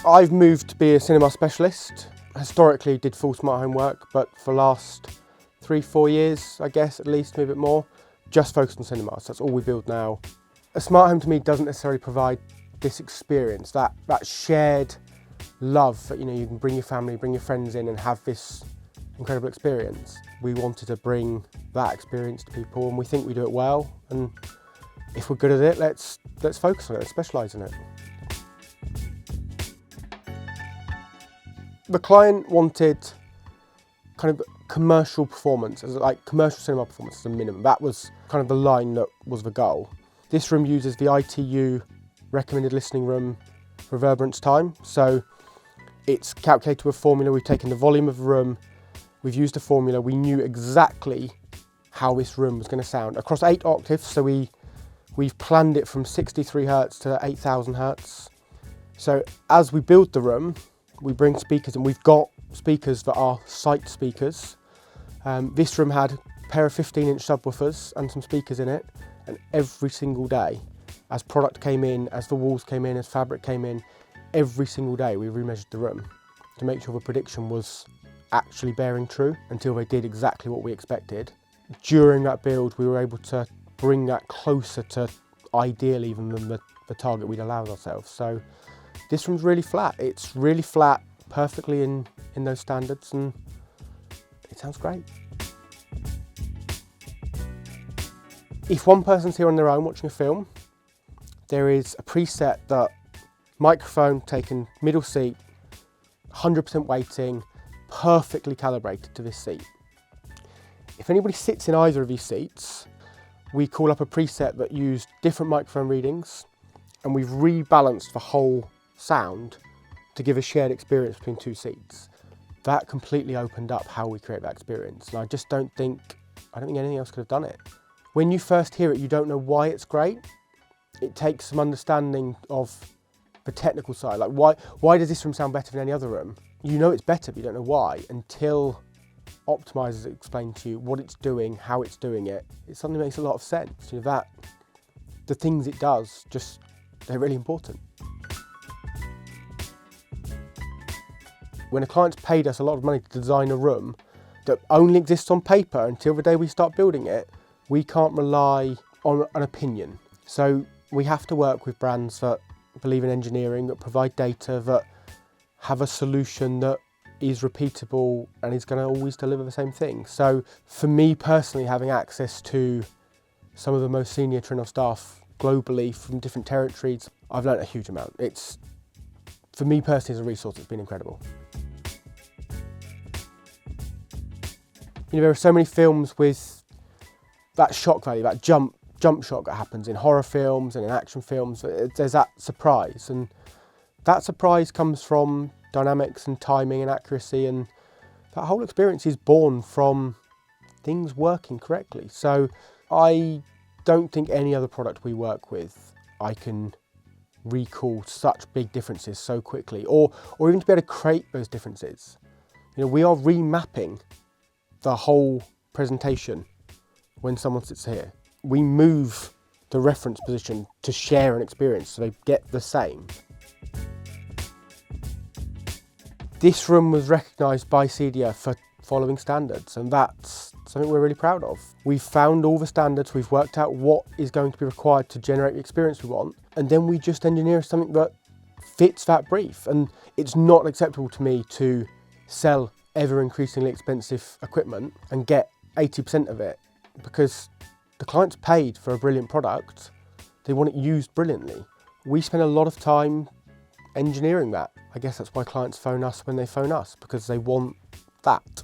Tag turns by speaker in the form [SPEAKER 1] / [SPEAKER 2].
[SPEAKER 1] I've moved to be a cinema specialist. Historically did full smart home work, but for the last 3-4 years, I guess, at least, maybe a bit more, just focused on cinemas. That's all we build now. A smart home to me doesn't necessarily provide this experience, that shared love that, you know, you can bring your family, bring your friends in and have this incredible experience. We wanted to bring that experience to people, and we think we do it well. And if we're good at it, let's focus on it, let's specialise in it. The client wanted kind of commercial performance, like commercial cinema performance as a minimum. That was kind of the line that was the goal. This room uses the ITU recommended listening room reverberance time. So it's calculated with a formula. We've taken the volume of the room, we've used a formula. We knew exactly how this room was going to sound across 8 octaves. So we've planned it from 63 Hertz to 8,000 Hertz. So as we build the room, we bring speakers, and we've got speakers that are site speakers. This room had a pair of 15-inch subwoofers and some speakers in it, and every single day, as product came in, as the walls came in, as fabric came in, every single day we remeasured the room to make sure the prediction was actually bearing true until they did exactly what we expected. During that build, we were able to bring that closer to ideal even than the target we'd allowed ourselves. So this room's really flat. It's really flat, perfectly in those standards, and it sounds great. If one person's here on their own watching a film, there is a preset that microphone taken middle seat, 100% weighting, perfectly calibrated to this seat. If anybody sits in either of these seats, we call up a preset that used different microphone readings, and we've rebalanced the whole sound to give a shared experience between 2 seats. That completely opened up how we create that experience, and I don't think anything else could have done it. When you first hear it, you don't know why it's great. It takes some understanding of the technical side, like why does this room sound better than any other room? You know it's better, but you don't know why until optimizers explain to you what it's doing, how it's doing it. It suddenly makes a lot of sense. You know, that the things it does, they're really important. When a client's paid us a lot of money to design a room that only exists on paper until the day we start building it, we can't rely on an opinion. So we have to work with brands that believe in engineering, that provide data, that have a solution that is repeatable and is going to always deliver the same thing. So for me personally, having access to some of the most senior Trinnov staff globally from different territories, I've learned a huge amount. For me personally as a resource, it's been incredible. You know, there are so many films with that shock value, that jump shock that happens in horror films and in action films. There's that surprise, and that surprise comes from dynamics and timing and accuracy, and that whole experience is born from things working correctly. So I don't think any other product we work with I can recall such big differences so quickly, or even to be able to create those differences. You know, we are remapping the whole presentation when someone sits here. We move the reference position to share an experience so they get the same. This room was recognised by CEDIA for following standards, and that's something we're really proud of. We've found all the standards, we've worked out what is going to be required to generate the experience we want, and then we just engineer something that fits that brief. And it's not acceptable to me to sell ever increasingly expensive equipment and get 80% of it, because the client's paid for a brilliant product. They want it used brilliantly. We spend a lot of time engineering that. I guess that's why clients phone us when they phone us, because they want that.